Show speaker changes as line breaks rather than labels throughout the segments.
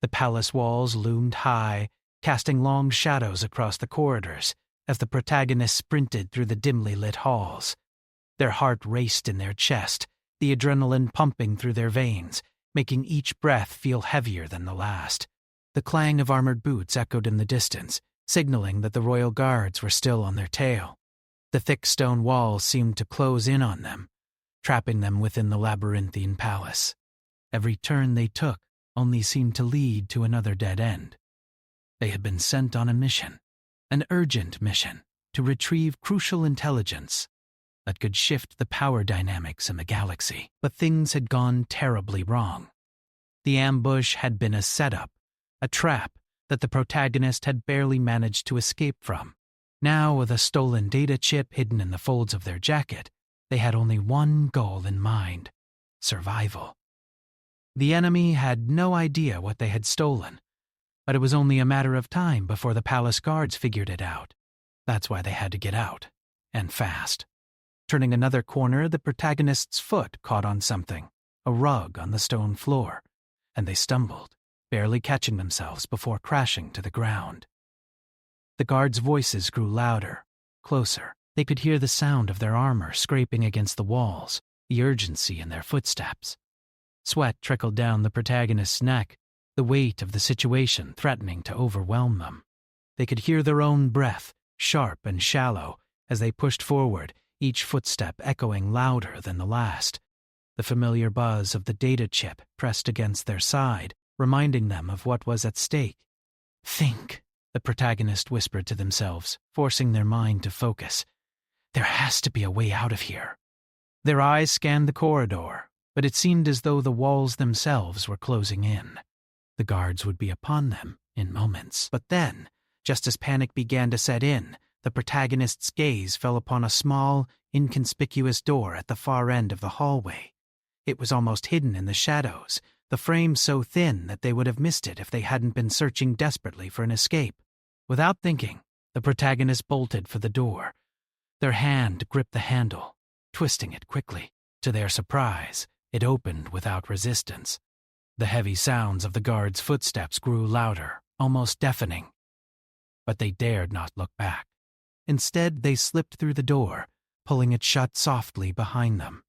The palace walls loomed high, casting long shadows across the corridors as the protagonists sprinted through the dimly lit halls. Their heart raced in their chest, the adrenaline pumping through their veins, making each breath feel heavier than the last. The clang of armored boots echoed in the distance, signaling that the royal guards were still on their tail. The thick stone walls seemed to close in on them, trapping them within the labyrinthine palace. Every turn they took only seemed to lead to another dead end. They had been sent on a mission, an urgent mission, to retrieve crucial intelligence that could shift the power dynamics in the galaxy. But things had gone terribly wrong. The ambush had been a setup, a trap that the protagonist had barely managed to escape from. Now, with a stolen data chip hidden in the folds of their jacket, they had only one goal in mind: survival. The enemy had no idea what they had stolen, but it was only a matter of time before the palace guards figured it out. That's why they had to get out, and fast. Turning another corner, the protagonist's foot caught on something, a rug on the stone floor, and they stumbled, barely catching themselves before crashing to the ground. The guards' voices grew louder, closer. They could hear the sound of their armor scraping against the walls, the urgency in their footsteps. Sweat trickled down the protagonist's neck, the weight of the situation threatening to overwhelm them. They could hear their own breath, sharp and shallow, as they pushed forward, each footstep echoing louder than the last. The familiar buzz of the data chip pressed against their side, reminding them of what was at stake. "Think," the protagonist whispered to themselves, forcing their mind to focus. "There has to be a way out of here." Their eyes scanned the corridor, but it seemed as though the walls themselves were closing in. The guards would be upon them in moments. But then, just as panic began to set in, the protagonist's gaze fell upon a small, inconspicuous door at the far end of the hallway. It was almost hidden in the shadows, the frame so thin that they would have missed it if they hadn't been searching desperately for an escape. Without thinking, the protagonist bolted for the door. Their hand gripped the handle, twisting it quickly. To their surprise, it opened without resistance. The heavy sounds of the guards' footsteps grew louder, almost deafening. But they dared not look back. Instead, they slipped through the door, pulling it shut softly behind them.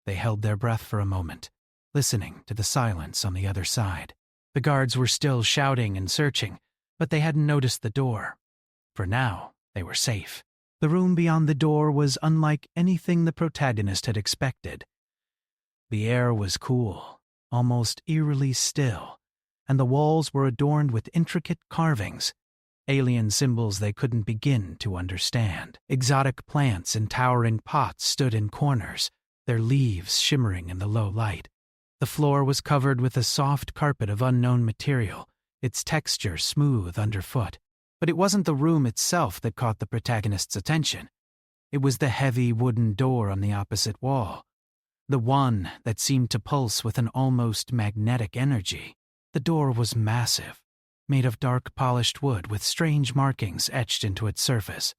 They held their breath for a moment, listening to the silence on the other side. The guards were still shouting and searching, but they hadn't noticed the door. For now, they were safe. The room beyond the door was unlike anything the protagonist had expected. The air was cool, almost eerily still, and the walls were adorned with intricate carvings, alien symbols they couldn't begin to understand. Exotic plants in towering pots stood in corners, their leaves shimmering in the low light. The floor was covered with a soft carpet of unknown material, its texture smooth underfoot. But it wasn't the room itself that caught the protagonist's attention. It was the heavy wooden door on the opposite wall, the one that seemed to pulse with an almost magnetic energy. The door was massive, made of dark polished wood with strange markings etched into its surface.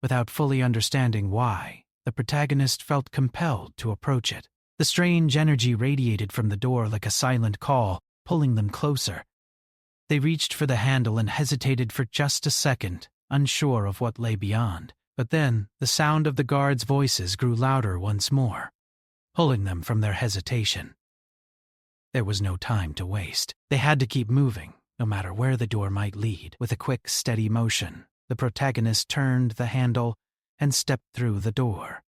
Without fully understanding why, the protagonist felt compelled to approach it. The strange energy radiated from the door like a silent call, pulling them closer. They reached for the handle and hesitated for just a second, unsure of what lay beyond. But then, the sound of the guards' voices grew louder once more, pulling them from their hesitation. There was no time to waste. They had to keep moving, no matter where the door might lead. With a quick, steady motion, the protagonist turned the handle and stepped through the door.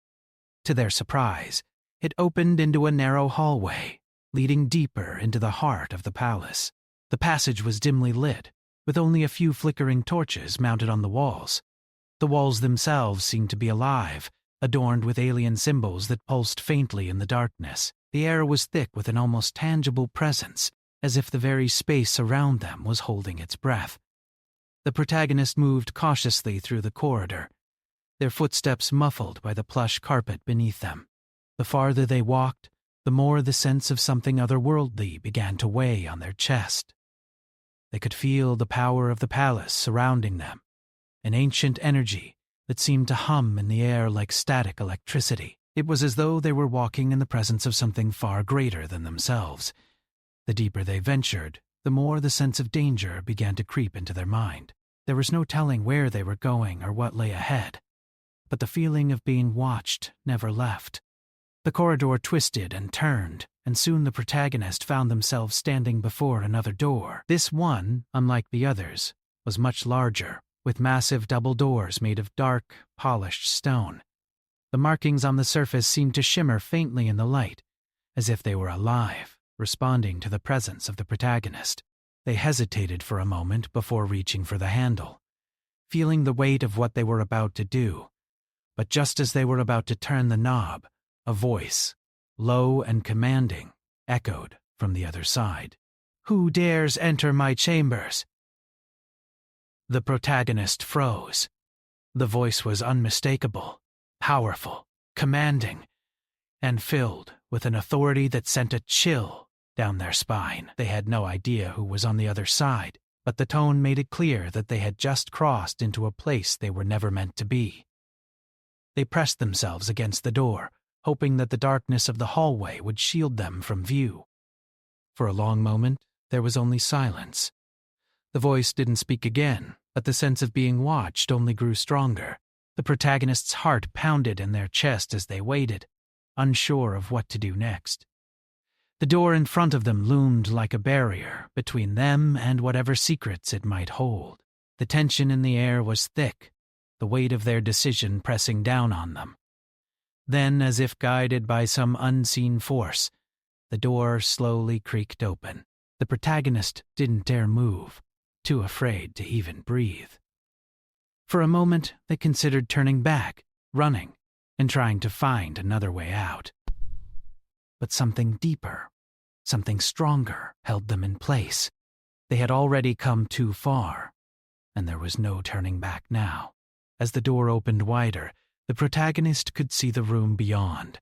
To their surprise, it opened into a narrow hallway, leading deeper into the heart of the palace. The passage was dimly lit, with only a few flickering torches mounted on the walls. The walls themselves seemed to be alive, adorned with alien symbols that pulsed faintly in the darkness. The air was thick with an almost tangible presence, as if the very space around them was holding its breath. The protagonist moved cautiously through the corridor, their footsteps muffled by the plush carpet beneath them. The farther they walked, the more the sense of something otherworldly began to weigh on their chest. They could feel the power of the palace surrounding them, an ancient energy that seemed to hum in the air like static electricity. It was as though they were walking in the presence of something far greater than themselves. The deeper they ventured, the more the sense of danger began to creep into their mind. There was no telling where they were going or what lay ahead, but the feeling of being watched never left. The corridor twisted and turned, and soon the protagonist found themselves standing before another door. This one, unlike the others, was much larger, with massive double doors made of dark, polished stone. The markings on the surface seemed to shimmer faintly in the light, as if they were alive, responding to the presence of the protagonist. They hesitated for a moment before reaching for the handle, feeling the weight of what they were about to do. But just as they were about to turn the knob, a voice, low and commanding, echoed from the other side. "Who dares enter my chambers?" The protagonist froze. The voice was unmistakable, powerful, commanding, and filled with an authority that sent a chill down their spine. They had no idea who was on the other side, but the tone made it clear that they had just crossed into a place they were never meant to be. They pressed themselves against the door, hoping that the darkness of the hallway would shield them from view. For a long moment, there was only silence. The voice didn't speak again, but the sense of being watched only grew stronger. The protagonist's heart pounded in their chest as they waited, unsure of what to do next. The door in front of them loomed like a barrier between them and whatever secrets it might hold. The tension in the air was thick, the weight of their decision pressing down on them. Then, as if guided by some unseen force, the door slowly creaked open. The protagonist didn't dare move, too afraid to even breathe. For a moment, they considered turning back, running, and trying to find another way out. But something deeper, something stronger, held them in place. They had already come too far, and there was no turning back now. As the door opened wider, the protagonist could see the room beyond.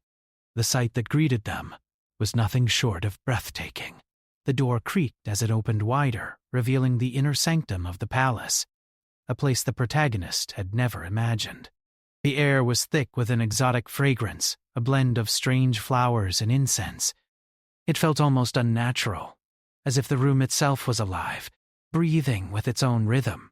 The sight that greeted them was nothing short of breathtaking. The door creaked as it opened wider, revealing the inner sanctum of the palace, a place the protagonist had never imagined. The air was thick with an exotic fragrance, a blend of strange flowers and incense. It felt almost unnatural, as if the room itself was alive, breathing with its own rhythm.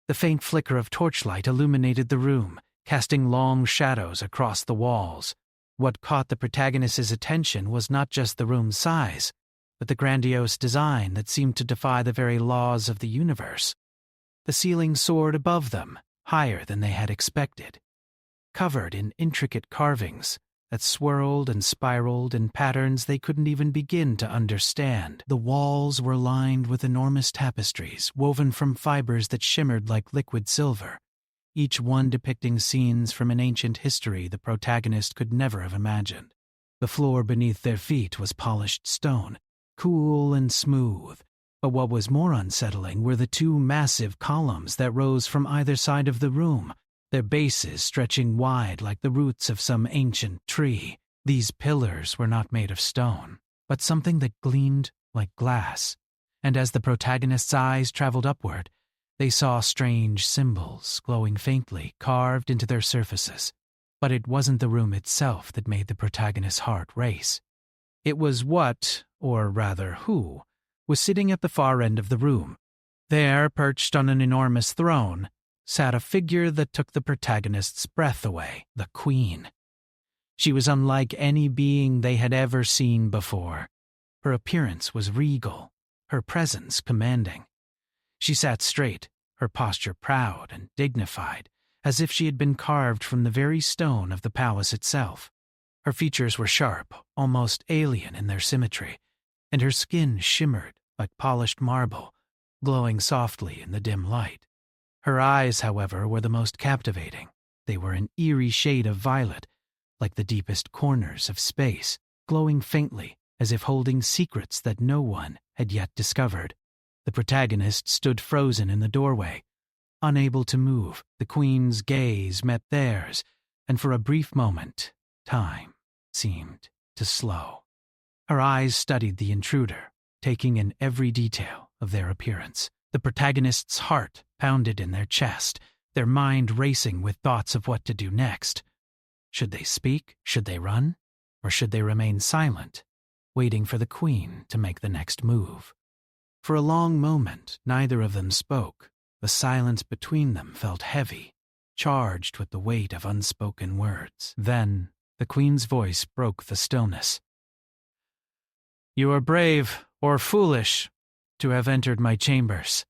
The faint flicker of torchlight illuminated the room, casting long shadows across the walls. What caught the protagonist's attention was not just the room's size, but the grandiose design that seemed to defy the very laws of the universe. The ceiling soared above them, higher than they had expected, covered in intricate carvings that swirled and spiraled in patterns they couldn't even begin to understand. The walls were lined with enormous tapestries woven from fibers that shimmered like liquid silver, each one depicting scenes from an ancient history the protagonist could never have imagined. The floor beneath their feet was polished stone, cool and smooth, but what was more unsettling were the two massive columns that rose from either side of the room, their bases stretching wide like the roots of some ancient tree. These pillars were not made of stone, but something that gleamed like glass, and as the protagonist's eyes traveled upward, they saw strange symbols glowing faintly carved into their surfaces. But it wasn't the room itself that made the protagonist's heart race. It was what, or rather who, was sitting at the far end of the room. There, perched on an enormous throne, sat a figure that took the protagonist's breath away, the Queen. She was unlike any being they had ever seen before. Her appearance was regal, her presence commanding. She sat straight, her posture proud and dignified, as if she had been carved from the very stone of the palace itself. Her features were sharp, almost alien in their symmetry, and her skin shimmered like polished marble, glowing softly in the dim light. Her eyes, however, were the most captivating. They were an eerie shade of violet, like the deepest corners of space, glowing faintly as if holding secrets that no one had yet discovered. The protagonist stood frozen in the doorway, unable to move. The Queen's gaze met theirs, and for a brief moment, time seemed to slow. Her eyes studied the intruder, taking in every detail of their appearance. The protagonist's heart pounded in their chest, their mind racing with thoughts of what to do next. Should they speak? Should they run? Or should they remain silent, waiting for the Queen to make the next move? For a long moment, neither of them spoke. The silence between them felt heavy, charged with the weight of unspoken words. Then, the Queen's voice broke the stillness. "You are brave, or foolish, to have entered my chambers,"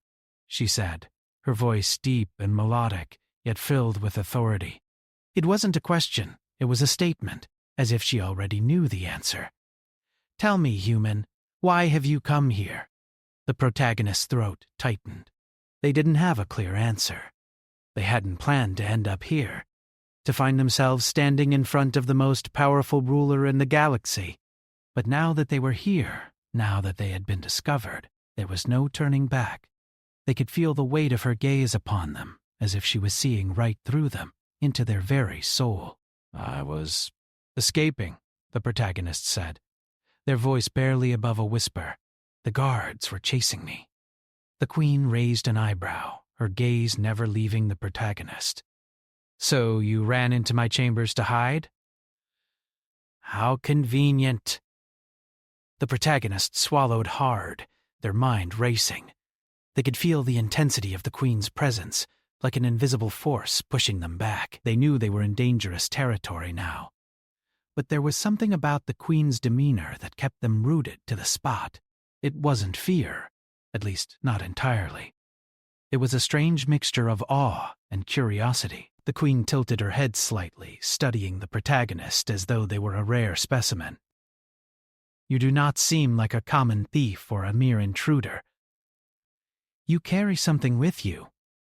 she said, her voice deep and melodic, yet filled with authority. It wasn't a question, it was a statement, as if she already knew the answer. "Tell me, human, why have you come here?" The protagonist's throat tightened. They didn't have a clear answer. They hadn't planned to end up here, to find themselves standing in front of the most powerful ruler in the galaxy. But now that they were here, now that they had been discovered, there was no turning back. They could feel the weight of her gaze upon them, as if she was seeing right through them, into their very soul. "I was escaping," the protagonist said, their voice barely above a whisper. "The guards were chasing me." The Queen raised an eyebrow, her gaze never leaving the protagonist. "So you ran into my chambers to hide?" "How convenient." The protagonist swallowed hard, their mind racing. They could feel the intensity of the Queen's presence, like an invisible force pushing them back. They knew they were in dangerous territory now. But there was something about the Queen's demeanor that kept them rooted to the spot. It wasn't fear, at least not entirely. It was a strange mixture of awe and curiosity. The Queen tilted her head slightly, studying the protagonist as though they were a rare specimen. "You do not seem like a common thief or a mere intruder." "You carry something with you,"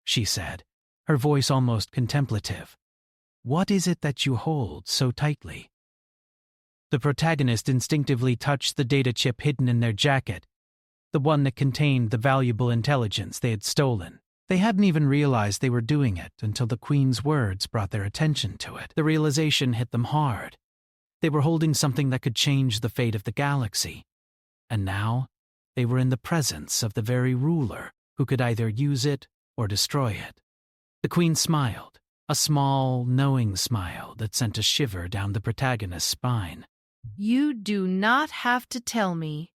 she said, her voice almost contemplative. "What is it that you hold so tightly?" The protagonist instinctively touched the data chip hidden in their jacket, the one that contained the valuable intelligence they had stolen. They hadn't even realized they were doing it until the Queen's words brought their attention to it. The realization hit them hard. They were holding something that could change the fate of the galaxy. And now, they were in the presence of the very ruler who could either use it or destroy it. The Queen smiled, a small, knowing smile that sent a shiver down the protagonist's spine.
"You do not have to tell me.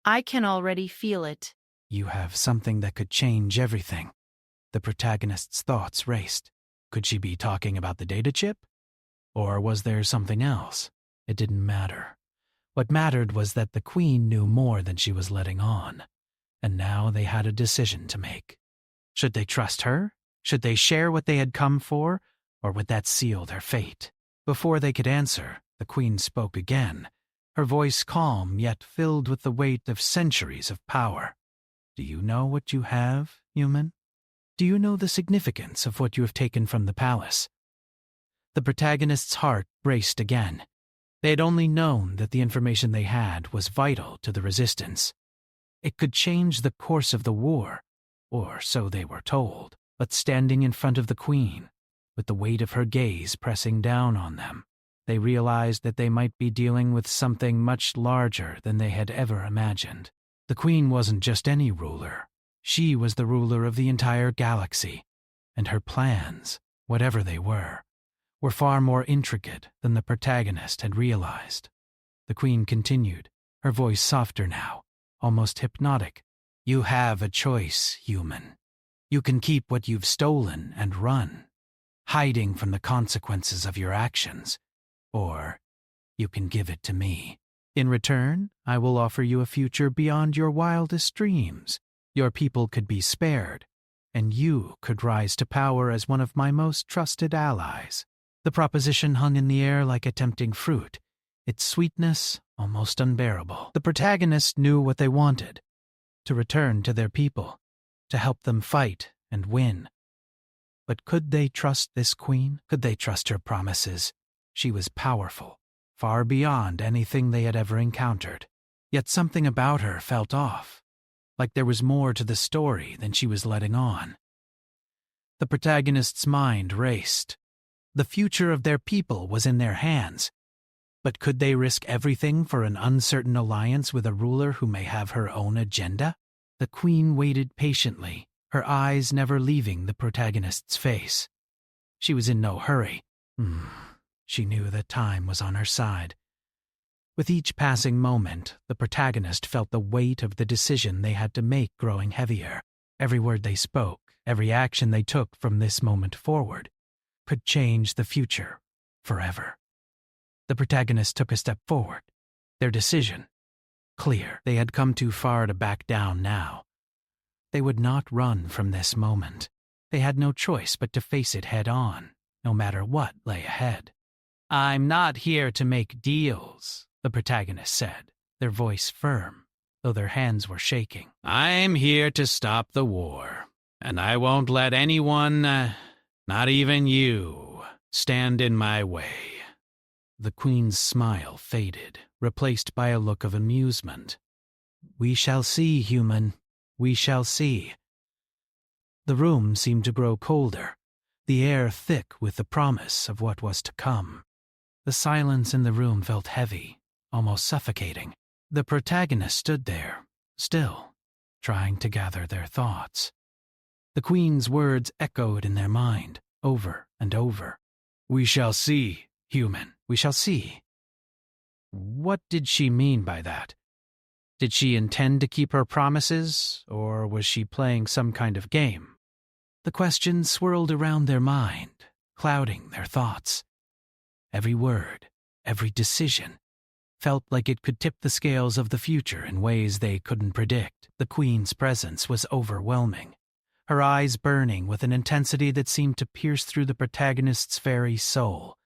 I can already feel it."
"You have something that could change everything." The protagonist's thoughts raced. Could she be talking about the data chip? Or was there something else? It didn't matter. What mattered was that the Queen knew more than she was letting on. And now they had a decision to make. Should they trust her? Should they share what they had come for? Or would that seal their fate? Before they could answer, the Queen spoke again, her voice calm yet filled with the weight of centuries of power. "Do you know what you have, human? Do you know the significance of what you have taken from the palace?" The protagonist's heart raced again. They had only known that the information they had was vital to the resistance. It could change the course of the war, or so they were told. But standing in front of the Queen, with the weight of her gaze pressing down on them, they realized that they might be dealing with something much larger than they had ever imagined. The Queen wasn't just any ruler. She was the ruler of the entire galaxy, and her plans, whatever they were far more intricate than the protagonist had realized. The Queen continued, her voice softer now, almost hypnotic. "You have a choice, human. You can keep what you've stolen and run, hiding from the consequences of your actions, or you can give it to me. In return, I will offer you a future beyond your wildest dreams. Your people could be spared, and you could rise to power as one of my most trusted allies." The proposition hung in the air like a tempting fruit, its sweetness almost unbearable. The protagonists knew what they wanted: to return to their people, to help them fight and win. But could they trust this Queen? Could they trust her promises? She was powerful, far beyond anything they had ever encountered. Yet something about her felt off, like there was more to the story than she was letting on. The protagonist's mind raced. The future of their people was in their hands. But could they risk everything for an uncertain alliance with a ruler who may have her own agenda? The Queen waited patiently, her eyes never leaving the protagonist's face. She was in no hurry. She knew that time was on her side. With each passing moment, the protagonist felt the weight of the decision they had to make growing heavier. Every word they spoke, every action they took from this moment forward, could change the future forever. The protagonist took a step forward, their decision clear. They had come too far to back down now. They would not run from this moment. They had no choice but to face it head on, no matter what lay ahead. "I'm not here to make deals," the protagonist said, their voice firm, though their hands were shaking. "I'm here to stop the war, and I won't let anyone, not even you, stand in my way." The Queen's smile faded, replaced by a look of amusement. "We shall see, human. We shall see." The room seemed to grow colder, the air thick with the promise of what was to come. The silence in the room felt heavy, almost suffocating. The protagonist stood there, still, trying to gather their thoughts. The Queen's words echoed in their mind, over and over. "We shall see, human. We shall see." What did she mean by that? Did she intend to keep her promises, or was she playing some kind of game? The questions swirled around their mind, clouding their thoughts. Every word, every decision, felt like it could tip the scales of the future in ways they couldn't predict. The Queen's presence was overwhelming, her eyes burning with an intensity that seemed to pierce through the protagonist's very soul.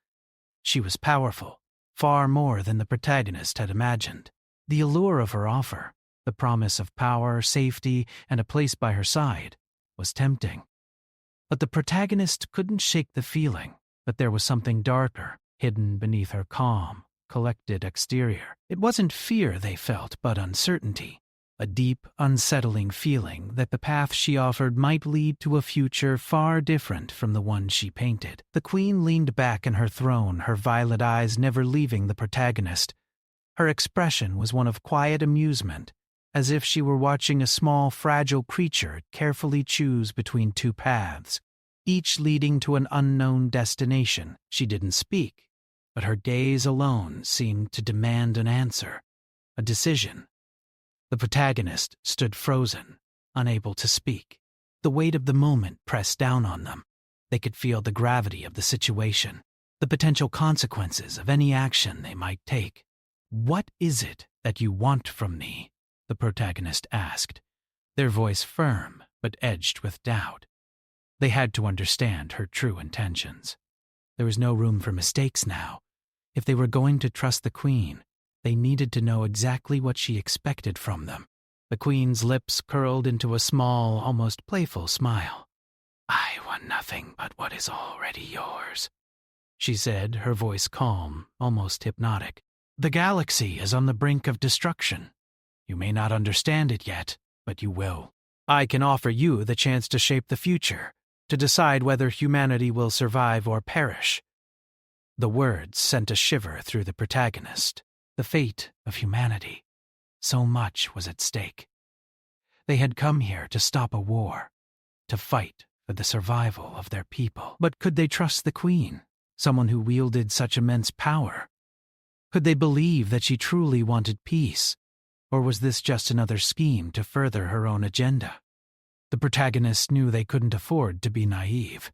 She was powerful, far more than the protagonist had imagined. The allure of her offer, the promise of power, safety, and a place by her side, was tempting. But the protagonist couldn't shake the feeling that there was something darker, hidden beneath her calm, collected exterior. It wasn't fear they felt, but uncertainty, a deep, unsettling feeling that the path she offered might lead to a future far different from the one she painted. The Queen leaned back in her throne, her violet eyes never leaving the protagonist. Her expression was one of quiet amusement, as if she were watching a small, fragile creature carefully choose between two paths, each leading to an unknown destination. She didn't speak, but her gaze alone seemed to demand an answer, a decision. The protagonist stood frozen, unable to speak. The weight of the moment pressed down on them. They could feel the gravity of the situation, the potential consequences of any action they might take. "What is it that you want from me?" the protagonist asked, their voice firm but edged with doubt. They had to understand her true intentions. There was no room for mistakes now. If they were going to trust the Queen, they needed to know exactly what she expected from them. The Queen's lips curled into a small, almost playful smile. "I want nothing but what is already yours," she said, her voice calm, almost hypnotic. "The galaxy is on the brink of destruction. You may not understand it yet, but you will. I can offer you the chance to shape the future, to decide whether humanity will survive or perish." The words sent a shiver through the protagonist. The fate of humanity. So much was at stake. They had come here to stop a war, to fight for the survival of their people. But could they trust the Queen, someone who wielded such immense power? Could they believe that she truly wanted peace, or was this just another scheme to further her own agenda? The protagonist knew they couldn't afford to be naive.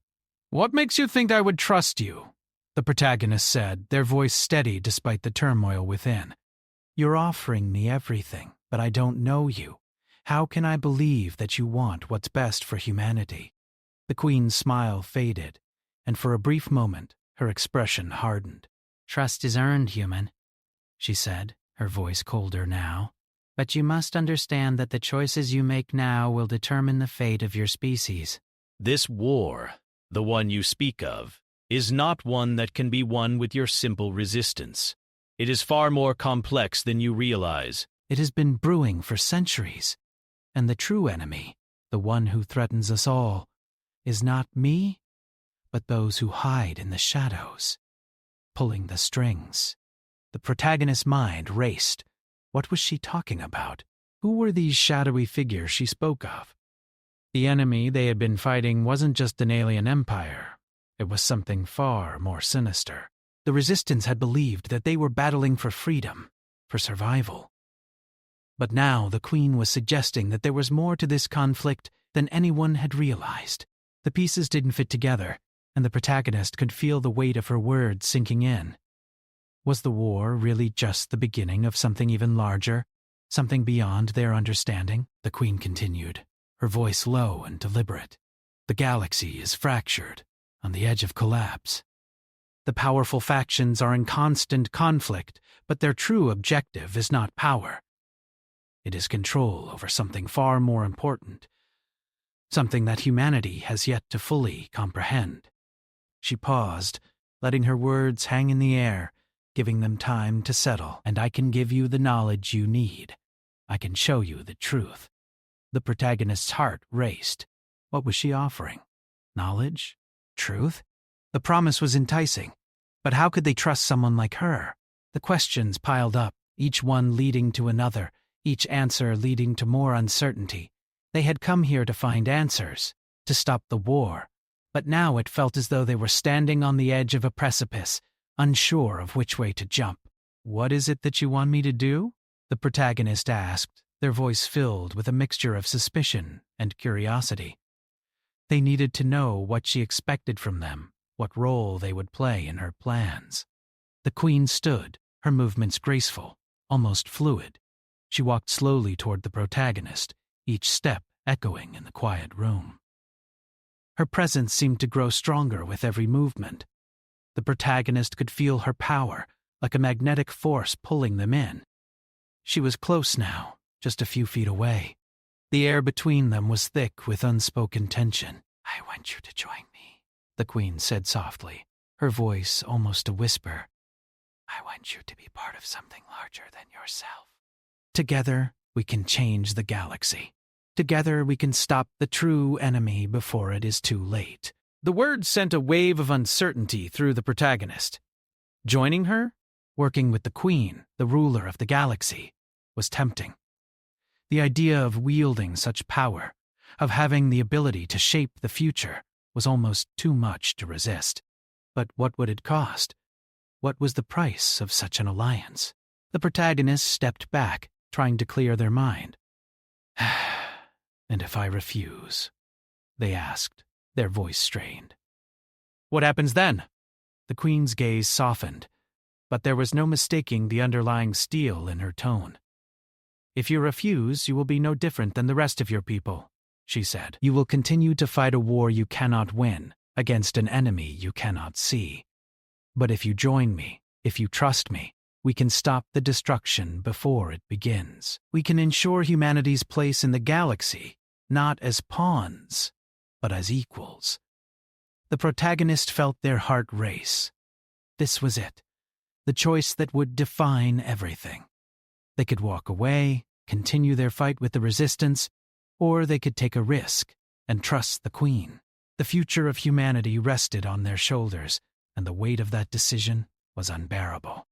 "What makes you think I would trust you?" the protagonist said, their voice steady despite the turmoil within. "You're offering me everything, but I don't know you. How can I believe that you want what's best for humanity?" The Queen's smile faded, and for a brief moment, her expression hardened. "Trust is earned, human," she said, her voice colder now. "But you must understand that the choices you make now will determine the fate of your species."
This war, the one you speak of, is not one that can be won with your simple resistance. It is far more complex than you realize.
It has been brewing for centuries, and the true enemy, the one who threatens us all, is not me, but those who hide in the shadows, pulling the strings. The protagonist's mind raced. What was she talking about? Who were these shadowy figures she spoke of? The enemy they had been fighting wasn't just an alien empire. It was something far more sinister. The Resistance had believed that they were battling for freedom, for survival. But now the Queen was suggesting that there was more to this conflict than anyone had realized. The pieces didn't fit together, and the protagonist could feel the weight of her words sinking in. Was the war really just the beginning of something even larger, something beyond their understanding? The Queen continued, her voice low and deliberate. The galaxy is fractured, on the edge of collapse. The powerful factions are in constant conflict, but their true objective is not power. It is control over something far more important, something that humanity has yet to fully comprehend. She paused, letting her words hang in the air, giving them time to settle. And I can give you the knowledge you need. I can show you the truth. The protagonist's heart raced. What was she offering? Knowledge? Truth? The promise was enticing, but how could they trust someone like her? The questions piled up, each one leading to another, each answer leading to more uncertainty. They had come here to find answers, to stop the war, but now it felt as though they were standing on the edge of a precipice, unsure of which way to jump. "What is it that you want me to do?" the protagonist asked, their voice filled with a mixture of suspicion and curiosity. They needed to know what she expected from them, what role they would play in her plans. The Queen stood, her movements graceful, almost fluid. She walked slowly toward the protagonist, each step echoing in the quiet room. Her presence seemed to grow stronger with every movement. The protagonist could feel her power, like a magnetic force pulling them in. She was close now, just a few feet away. The air between them was thick with unspoken tension. "I want you to join me," the Queen said softly, her voice almost a whisper. "I want you to be part of something larger than yourself. Together, we can change the galaxy. Together, we can stop the true enemy before it is too late." The words sent a wave of uncertainty through the protagonist. Joining her, working with the Queen, the ruler of the galaxy, was tempting. The idea of wielding such power, of having the ability to shape the future, was almost too much to resist. But what would it cost? What was the price of such an alliance? The protagonists stepped back, trying to clear their mind. "And if I refuse?" they asked, their voice strained. "What happens then?" The Queen's gaze softened, but there was no mistaking the underlying steel in her tone. "If you refuse, you will be no different than the rest of your people," she said. "You will continue to fight a war you cannot win, against an enemy you cannot see. But if you join me, if you trust me, we can stop the destruction before it begins. We can ensure humanity's place in the galaxy, not as pawns, but as equals." The protagonist felt their heart race. This was it, the choice that would define everything. They could walk away, continue their fight with the resistance, or they could take a risk and trust the Queen. The future of humanity rested on their shoulders, and the weight of that decision was unbearable.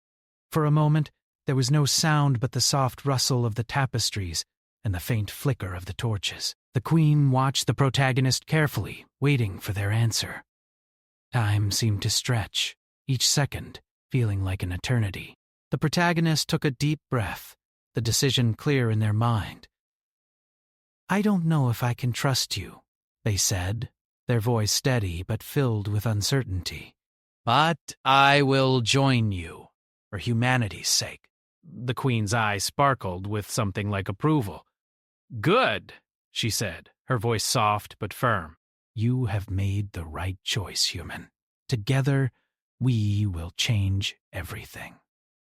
For a moment, there was no sound but the soft rustle of the tapestries and the faint flicker of the torches. The Queen watched the protagonist carefully, waiting for their answer. Time seemed to stretch, each second feeling like an eternity. The protagonist took a deep breath, the decision clear in their mind. "I don't know if I can trust you," they said, their voice steady but filled with uncertainty. "But I will join you, for humanity's sake." The Queen's eyes sparkled with something like approval. "Good," she said, her voice soft but firm. "You have made the right choice, human. Together, we will change everything."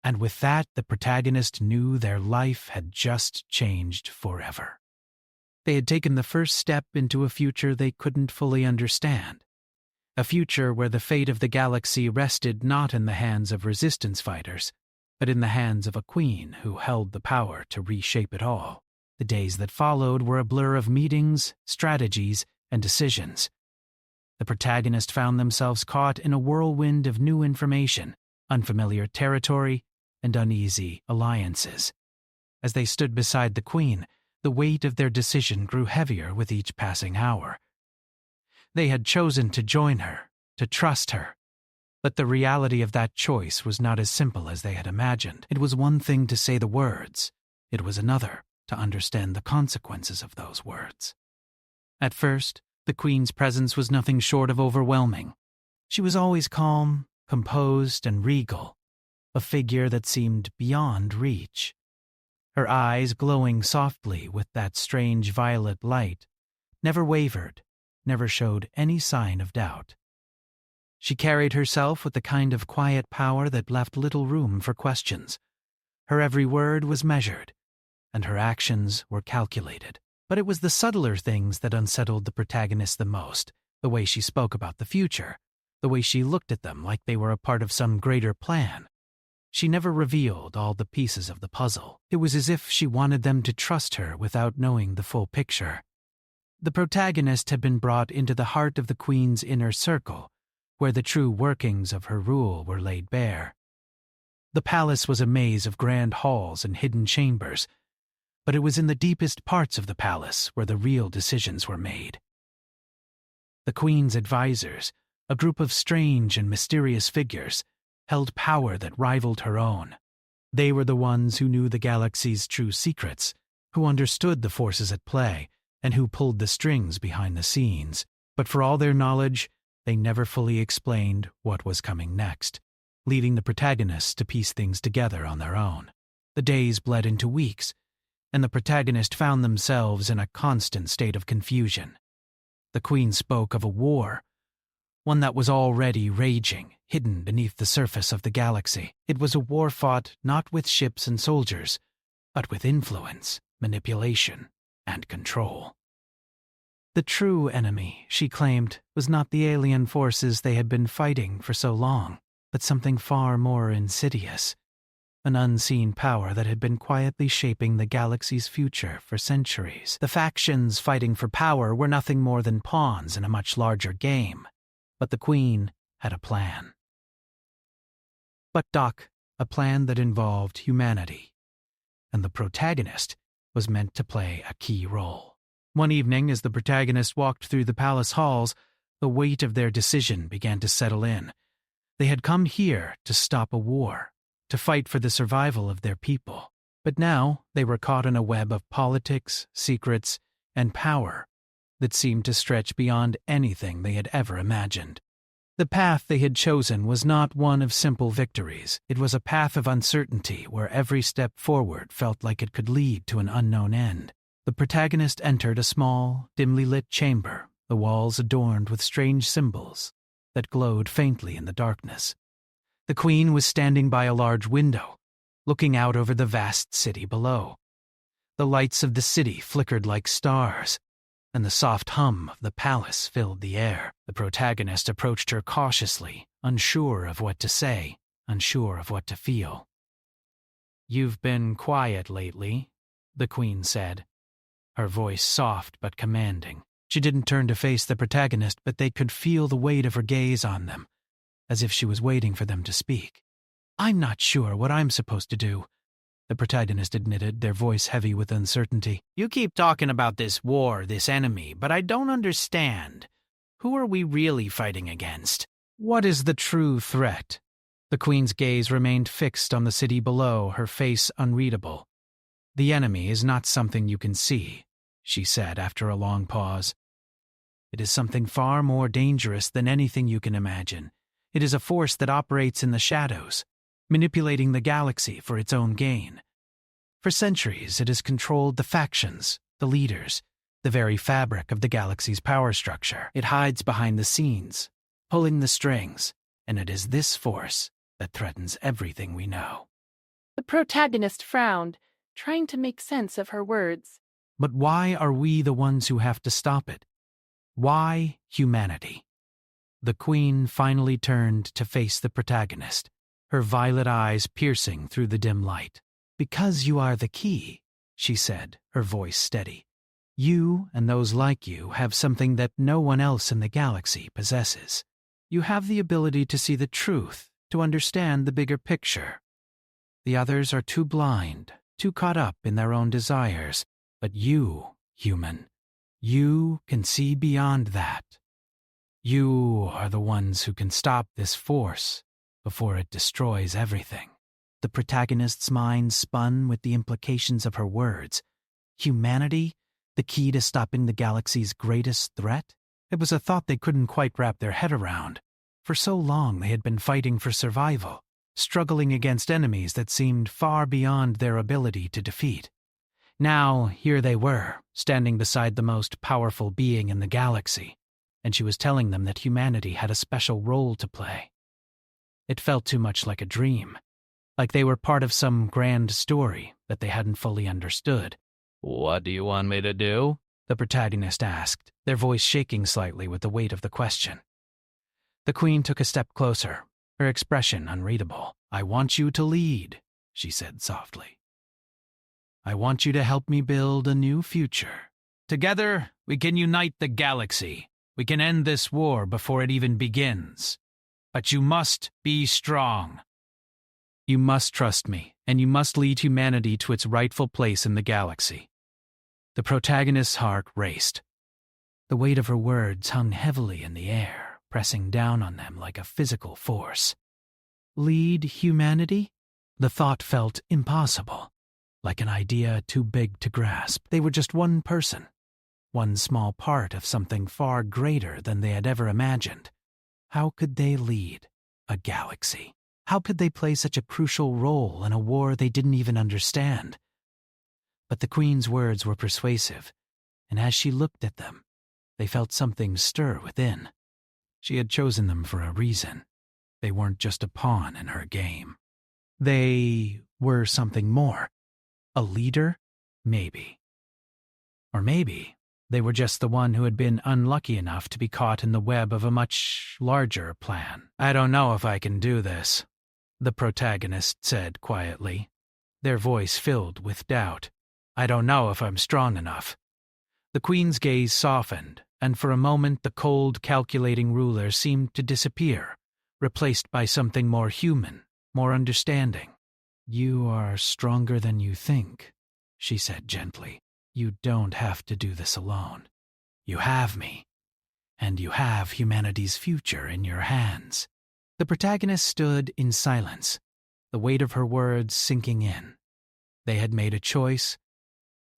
And with that, the protagonist knew their life had just changed forever. They had taken the first step into a future they couldn't fully understand. A future where the fate of the galaxy rested not in the hands of resistance fighters, but in the hands of a queen who held the power to reshape it all. The days that followed were a blur of meetings, strategies, and decisions. The protagonist found themselves caught in a whirlwind of new information, unfamiliar territory, and uneasy alliances. As they stood beside the Queen, the weight of their decision grew heavier with each passing hour. They had chosen to join her, to trust her, But the reality of that choice was not as simple as they had imagined. It was one thing to say the words. It was another to understand the consequences of those words. At first, the Queen's presence was nothing short of overwhelming. She was always calm, composed, and regal, a figure that seemed beyond reach. Her eyes, glowing softly with that strange violet light, never wavered, never showed any sign of doubt. She carried herself with the kind of quiet power that left little room for questions. Her every word was measured, and her actions were calculated. But it was the subtler things that unsettled the protagonist the most, the way she spoke about the future, the way she looked at them like they were a part of some greater plan. She never revealed all the pieces of the puzzle. It was as if she wanted them to trust her without knowing the full picture. The protagonist had been brought into the heart of the Queen's inner circle, where the true workings of her rule were laid bare. The palace was a maze of grand halls and hidden chambers, but it was in the deepest parts of the palace where the real decisions were made. The Queen's advisors, a group of strange and mysterious figures, held power that rivaled her own. They were the ones who knew the galaxy's true secrets, who understood the forces at play, and who pulled the strings behind the scenes. But for all their knowledge, they never fully explained what was coming next, leading the protagonists to piece things together on their own. The days bled into weeks, and the protagonist found themselves in a constant state of confusion. The Queen spoke of a war, one that was already raging, hidden beneath the surface of the galaxy. It was a war fought not with ships and soldiers, but with influence, manipulation, and control. The true enemy, she claimed, was not the alien forces they had been fighting for so long, but something far more insidious, an unseen power that had been quietly shaping the galaxy's future for centuries. The factions fighting for power were nothing more than pawns in a much larger game, but the Queen had a plan. But Doc, a plan that involved humanity, and the protagonist was meant to play a key role. One evening, as the protagonist walked through the palace halls, the weight of their decision began to settle in. They had come here to stop a war, to fight for the survival of their people. But now they were caught in a web of politics, secrets, and power that seemed to stretch beyond anything they had ever imagined. The path they had chosen was not one of simple victories. It was a path of uncertainty where every step forward felt like it could lead to an unknown end. The protagonist entered a small, dimly lit chamber, the walls adorned with strange symbols that glowed faintly in the darkness. The Queen was standing by a large window, looking out over the vast city below. The lights of the city flickered like stars, and the soft hum of the palace filled the air. The protagonist approached her cautiously, unsure of what to say, unsure of what to feel. "You've been quiet lately," the Queen said, her voice soft but commanding. She didn't turn to face the protagonist, but they could feel the weight of her gaze on them, as if she was waiting for them to speak. "I'm not sure what I'm supposed to do," the protagonist admitted, their voice heavy with uncertainty. "You keep talking about this war, this enemy, but I don't understand. Who are we really fighting against? What is the true threat?" The Queen's gaze remained fixed on the city below, her face unreadable. "The enemy is not something you can see," she said after a long pause. "It is something far more dangerous than anything you can imagine. It is a force that operates in the shadows, manipulating the galaxy for its own gain. For centuries, it has controlled the factions, the leaders, the very fabric of the galaxy's power structure. It hides behind the scenes, pulling the strings, and it is this force that threatens everything we know."
The protagonist frowned, trying to make sense of her words.
"But why are we the ones who have to stop it? Why humanity?" The Queen finally turned to face the protagonist, her violet eyes piercing through the dim light. "Because you are the key," she said, her voice steady. "You and those like you have something that no one else in the galaxy possesses. You have the ability to see the truth, to understand the bigger picture. The others are too blind, too caught up in their own desires. But you, human, you can see beyond that. You are the ones who can stop this force before it destroys everything. The protagonist's mind spun with the implications of her words. Humanity? The key to stopping the galaxy's greatest threat? It was a thought they couldn't quite wrap their head around. For so long they had been fighting for survival, struggling against enemies that seemed far beyond their ability to defeat. Now, here they were, standing beside the most powerful being in the galaxy, and she was telling them that humanity had a special role to play. It felt too much like a dream, like they were part of some grand story that they hadn't fully understood.
What do you want me to do?
The protagonist asked, their voice shaking slightly with the weight of the question. The queen took a step closer, her expression unreadable. I want you to lead, she said softly. I want you to help me build a new future. Together, we can unite the galaxy. We can end this war before it even begins. But you must be strong. You must trust me, and you must lead humanity to its rightful place in the galaxy. The protagonist's heart raced. The weight of her words hung heavily in the air, pressing down on them like a physical force. Lead humanity? The thought felt impossible, like an idea too big to grasp. They were just one person, one small part of something far greater than they had ever imagined. How could they lead a galaxy? How could they play such a crucial role in a war they didn't even understand? But the queen's words were persuasive, and as she looked at them, they felt something stir within. She had chosen them for a reason. They weren't just a pawn in her game. They were something more. A leader? Maybe. Or maybe they were just the one who had been unlucky enough to be caught in the web of a much larger plan. I don't know if I can do this, the protagonist said quietly, their voice filled with doubt. I don't know if I'm strong enough. The queen's gaze softened, and for a moment the cold, calculating ruler seemed to disappear, replaced by something more human, more understanding. You are stronger than you think, she said gently. You don't have to do this alone. You have me, and you have humanity's future in your hands. The protagonist stood in silence, the weight of her words sinking in. They had made a choice,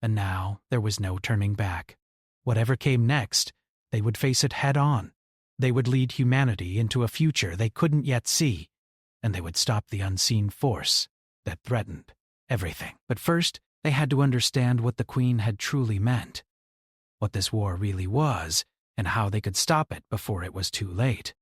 and now there was no turning back. Whatever came next, they would face it head on. They would lead humanity into a future they couldn't yet see, and they would stop the unseen force that threatened everything. But first, they had to understand what the queen had truly meant, what this war really was, and how they could stop it before it was too late.